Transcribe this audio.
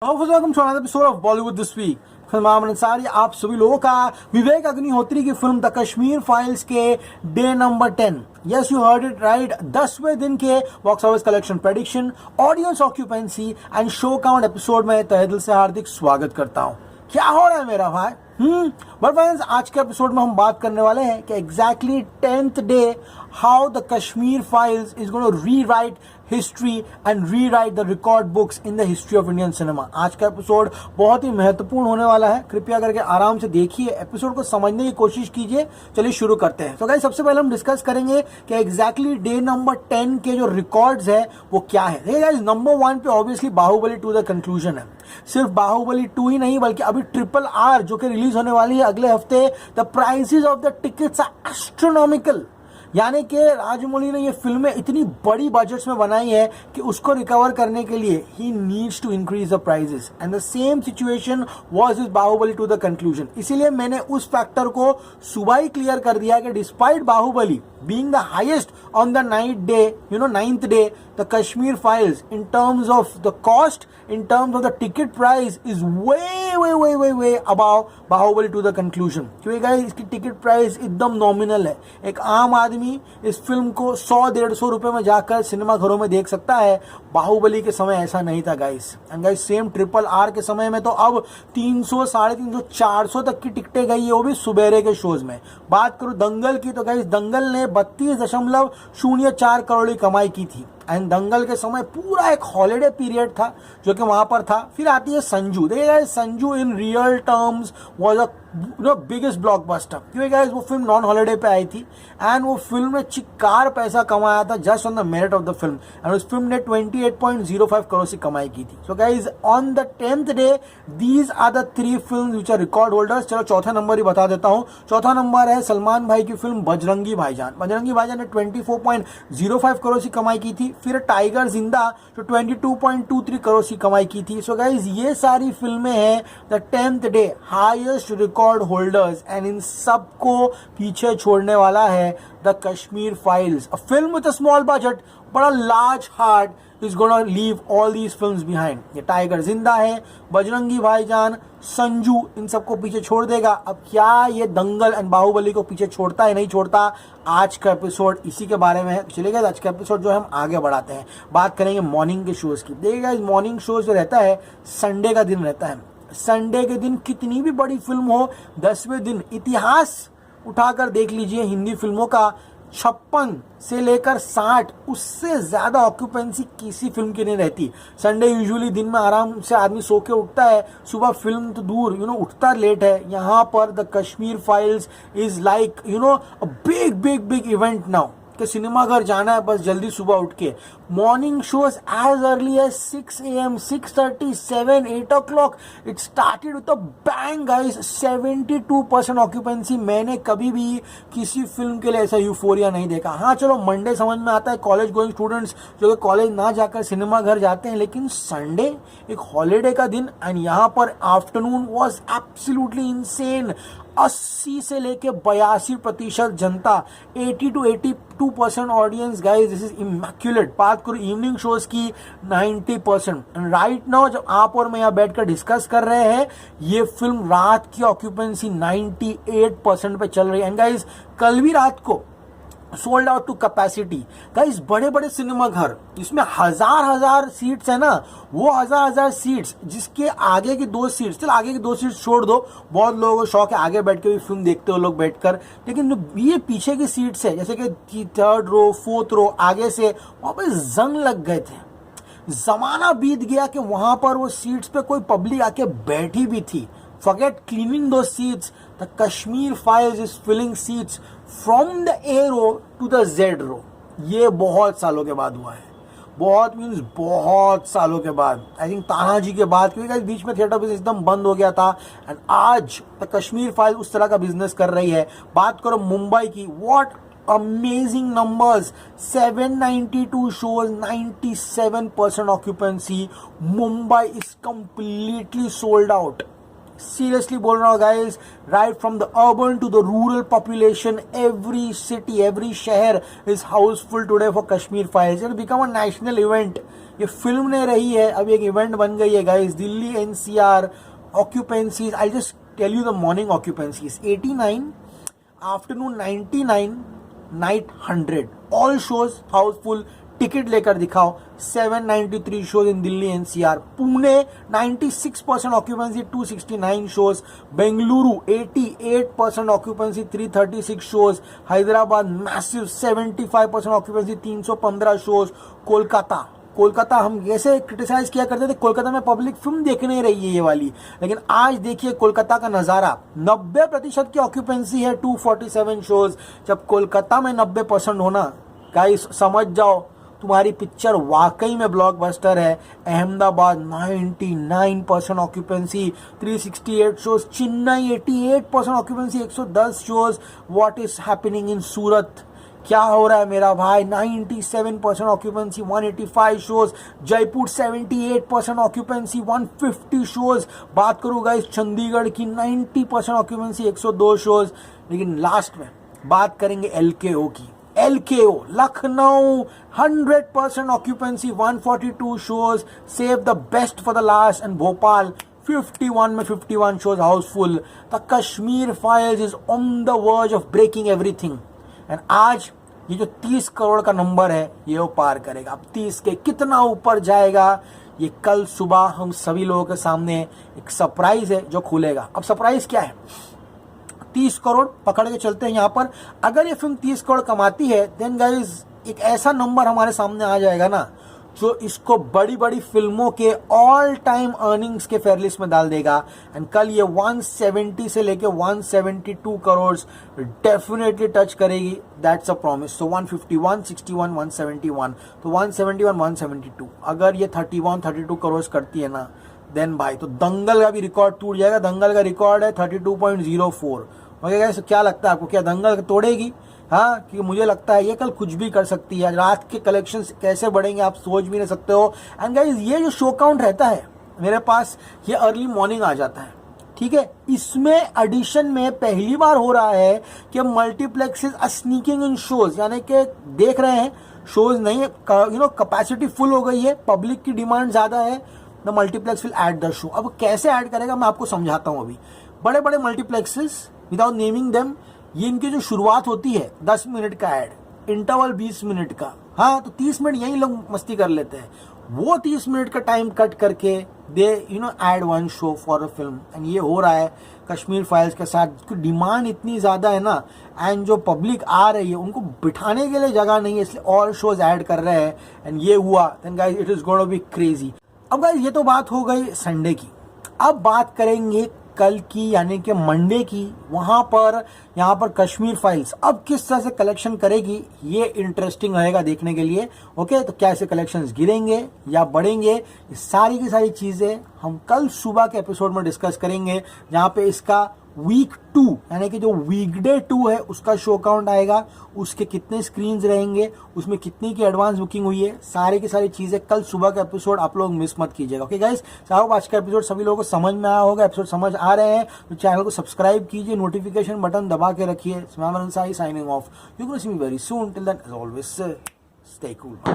Welcome to another episode of Bollywood this week. Film Ansari आप सभी लोगों का विवेक अग्निहोत्री की फिल्म द कश्मीर फाइल्स के day number 10, yes you heard it right, 10वें दिन के box office collection prediction, audience occupancy and show count episode में तहे दिल से हार्दिक स्वागत करता हूँ। क्या हो रहा है मेरा भाई? बट फ्रेंड्स, आज के एपिसोड में हम बात करने वाले हैं कि exactly 10th day how the Kashmir files is going to rewrite history and rewrite the record books in the history of Indian cinema. आज का एपिसोड बहुत ही महत्वपूर्ण होने वाला है, कृपया करके आराम से देखिए, एपिसोड को समझने की कोशिश कीजिए। चलिए शुरू करते हैं। तो गाइस, सबसे पहले हम डिस्कस करेंगे कि एग्जैक्टली डे नंबर 10 के जो रिकॉर्ड्स है वो क्या है। देखिए गाइस, नंबर 1 पे ऑब्वियसली बाहुबली 2 द कंक्लूजन है। सिर्फ बाहुबली 2 ही नहीं बल्कि अभी RRR जो कि रिलीज होने वाली है अगले हफ्ते, the prices of the tickets are astronomical. यानी कि राजमौली ने ये फिल्में इतनी बड़ी बजट्स में बनाई है कि उसको रिकवर करने के लिए ही needs to increase the prices, and the same situation was with Baahubali two the conclusion. इसीलिए मैंने उस फैक्टर को सुबह ही क्लियर कर दिया कि despite Baahubali being the highest on the ninth day, the Kashmir Files in terms of the cost, in terms of the ticket price is way above Bahubali to the conclusion। क्योंकि guys इसकी ticket price एकदम nominal है। एक आम आदमी इस film को 100-150 रुपए में जाकर सिनेमा घरों में देख सकता है। बाहुबली के समय ऐसा नहीं था guys. And guys, same RRR के समय में तो अब 300, 350, 400 तक की टिकटें गई है, वो भी सुबेरे के शोज में। बात करूं दंगल की तो गाइस, दंगल ने 32.04 करोड़ की कमाई की थी। एंड दंगल के समय पूरा एक हॉलिडे पीरियड था जो कि वहां पर था। फिर आती है संजू। देखिएगा, Sanju in real terms was a biggest blockbuster, क्योंकि गाइस वो फिल्म नॉन हॉलिडे पे आई थी एंड वो फिल्म ने चिक्कार पैसा कमाया था just on the merit of the film, and उस फिल्म ने 28.05 करोड़ की कमाई की थी। So guys, on the 10th day these are the 3 films which are record holders. चलो चौथा नंबर ही बता देता हूँ। चौथा नंबर है सलमान भाई की फिल्म बजरंगी भाईजान। बजरंगी भाईजान ने 24.05 करोड़ की कमाई की थी। फिर टाइगर जिंदा जो 22.23 करोड़ की कमाई की थी। सो गाइस, ये सारी फिल्में हैं the 10th day highest record holders, and in सबको पीछे छोड़ने वाला है the Kashmir files, a film with a small budget but a large heart is gonna leave all these films behind. ये टाइगर जिंदा है, बजरंगी भाईजान, संजू, इन सबको पीछे छोड़ देगा। अब क्या ये दंगल एंड बाहुबली को पीछे छोड़ता है नहीं छोड़ता, आज का एपिसोड इसी के बारे में है। चलिएगा, आज का एपिसोड जो है हम आगे बढ़ाते हैं, बात करेंगे मॉर्निंग के शोज की। देखिएगा, मॉर्निंग शोज जो रहता है संडे का दिन रहता है। संडे के दिन कितनी भी बड़ी फिल्म हो, 10वें दिन इतिहास उठाकर देख लीजिए हिंदी फिल्मों का, 56 से लेकर 60, उससे ज्यादा ऑक्यूपेंसी किसी फिल्म की नहीं रहती। संडे यूजुअली दिन में आराम से आदमी सो के उठता है, सुबह फिल्म तो दूर उठता लेट है। यहाँ पर the Kashmir files is like a big event now कि सिनेमा घर जाना है बस जल्दी सुबह उठ के। Morning shows as early as 6 AM, 6:30, 7, 8 o'clock it started with a bang guys. 72% occupancy. मैंने कभी भी किसी फिल्म के लिए ऐसा यूफोरिया नहीं देखा। हाँ चलो, मंडे समझ में आता है, कॉलेज गोइंग स्टूडेंट्स जो कि कॉलेज ना जाकर सिनेमा घर जाते हैं, लेकिन संडे एक हॉलीडे का दिन, एंड यहाँ पर आफ्टरनून वॉज एब्सोल्युटली इंसेन। 80 से लेके 82% जनता, 80 to 82% audience guys, this is immaculate. बात करूं इवनिंग शोज की, 90%। एंड राइट नाउ जब आप और मैं यहाँ बैठकर डिस्कस कर रहे हैं, ये फिल्म रात की ऑक्यूपेंसी 98% पे चल रही है। एंड गाइस, कल भी रात को sold out to capacity. Guys, बड़े बड़े सिनेमा घर जिसमें हजार सीट्स है ना, वो हजार सीट्स, जिसके आगे की 2 सीट्स, चल आगे की 2 सीट्स छोड़ दो, बहुत लोगों को शौक है आगे बैठ के भी फिल्म देखते हो लोग बैठकर, लेकिन जो ये पीछे की सीट्स है, जैसे कि 3rd रो 4th रो आगे से, वहां पर जंग लग गए थे। जमाना बीत गया कि वहां पर वो सीट्स पे कोई पब्लिक आके बैठी भी थी। Forget cleaning those seats. The Kashmir Files is filling seats from the A row to the Z row. ये बहुत सालों के बाद हुआ है। बहुत सालों के बाद, आई थिंक तानाजी के बाद, क्योंकि बीच में थिएटर बिजनेस एकदम बंद हो गया था। एंड आज द कश्मीर फाइल उस तरह का बिजनेस कर रही है। बात करो मुंबई की, what amazing numbers, 792 shows, 97% occupancy. Mumbai is completely sold out. Seriously बोल रहा हूँ guys, right from the urban to the rural population, every city, every शहर is houseful today for Kashmir Files. It will become a national event. ये फिल्म ने रही है, अब एक इवेंट बन गई है guys. Delhi NCR occupancies, I just tell you the morning occupancies 89, afternoon 99, night 100, all shows housefull. Ticket लेकर दिखाओ। 793 shows in Delhi NCR. Pune 96% occupancy 269 shows. Bengaluru 88% occupancy 336 shows. Hyderabad massive 75% occupancy 315 shows. Kolkata हम कैसे क्रिटिसाइज किया करते थे, कोलकाता में पब्लिक फिल्म देखने रही है ये वाली, लेकिन आज देखिए कोलकाता का नजारा। 90% की ऑक्यूपेंसी है, 247 शोज। जब कोलकाता में 90% होना गाइस, समझ जाओ तुम्हारी पिक्चर वाकई में ब्लॉकबस्टर है। Ahmedabad 99% occupancy 368 shows. Chennai 88% occupancy 110 shows. What is happening in Surat, क्या हो रहा है मेरा भाई, 97% occupancy 185 shows. Jaipur 78% occupancy 150 shows. बात करूँ गाइस चंडीगढ़ की 90% ऑक्यूपेंसी 102 शोज। लेकिन लास्ट में बात करेंगे LKO की। LKO Lucknow 100% occupancy 142 shows. Save the best for the last. And Bhopal 51 में 51 shows housefull. The Kashmir files is on the verge of breaking everything. And आज ये जो 30 करोड़ का नंबर है ये वो पार करेगा। अब 30 के कितना ऊपर जाएगा, ये कल सुबह हम सभी लोगों के सामने एक सरप्राइज है जो खुलेगा। अब सरप्राइज क्या है, 30 करोड़ पकड़ के चलते हैं यहाँ पर। अगर ये फिल्म 30 करोड़ कमाती है देन गाइज एक ऐसा नंबर हमारे सामने आ जाएगा ना जो इसको बड़ी बड़ी फिल्मों के ऑल टाइम अर्निंग्स के फेयर लिस्ट में डाल देगा। एंड कल ये 170 से लेके 172 करोड़ डेफिनेटली टच करेगी। That's a promise. सो 151, 61, 171, तो 171, 172 अगर ये 31, 32 करोड़ करती है ना देन भाई तो दंगल का भी रिकॉर्ड टूट जाएगा। दंगल का रिकॉर्ड है 32.04। ओके गाइस, क्या लगता है आपको, क्या दंगल तोड़ेगी? हाँ, क्योंकि मुझे लगता है ये कल कुछ भी कर सकती है। रात के कलेक्शंस कैसे बढ़ेंगे आप सोच भी नहीं सकते हो। एंड गाइस ये जो शो काउंट रहता है मेरे पास, ये अर्ली मॉर्निंग आ जाता है, ठीक है। इसमें एडिशन में पहली बार हो रहा है कि multiplexes are sneaking in shows, यानी कि देख रहे हैं शोज नहीं, कैपेसिटी फुल हो गई है, पब्लिक की डिमांड ज्यादा है, the multiplex will add the show. अब कैसे ऐड करेगा मैं आपको समझाता हूं। अभी बड़े बड़े मल्टीप्लेक्सेस विदाउट नेमिंग देम, ये इनकी जो शुरुआत होती है 10 मिनट का ऐड, इंटरवल 20 मिनट का, हाँ तो 30 मिनट यही लोग मस्ती कर लेते हैं। वो 30 मिनट का टाइम कट करके they add one show for a film. And ये हो रहा है कश्मीर फाइल्स के साथ। डिमांड इतनी ज्यादा है ना, एंड जो पब्लिक आ रही है उनको बिठाने के लिए जगह नहीं है, इसलिए और शोज ऐड कर रहे हैं। एंड ये हुआ then guys it is going to be crazy. अब गाइस ये तो बात हो गई संडे की। अब बात करेंगे कल की, यानी कि मंडे की। वहां पर यहाँ पर कश्मीर फाइल्स अब किस तरह से कलेक्शन करेगी, ये इंटरेस्टिंग रहेगा देखने के लिए। ओके, तो क्या ऐसे कलेक्शंस गिरेंगे या बढ़ेंगे, ये सारी की सारी चीजें हम कल सुबह के एपिसोड में डिस्कस करेंगे, जहां पे इसका वीक 2 यानी कि जो वीकडे 2 है उसका शो काउंट आएगा, उसके कितने स्क्रीन्स रहेंगे, उसमें कितनी की एडवांस बुकिंग हुई है, सारी की सारी चीजें कल सुबह का एपिसोड आप लोग मिस मत कीजिएगा। ओके गाइस, चाहो आज का एपिसोड सभी लोगों को समझ में आया होगा। एपिसोड समझ आ रहे हैं तो चैनल को सब्सक्राइब कीजिए, नोटिफिकेशन बटन दबा के रखिए। Signing off, you can see me very soon. Till then as always stay cool.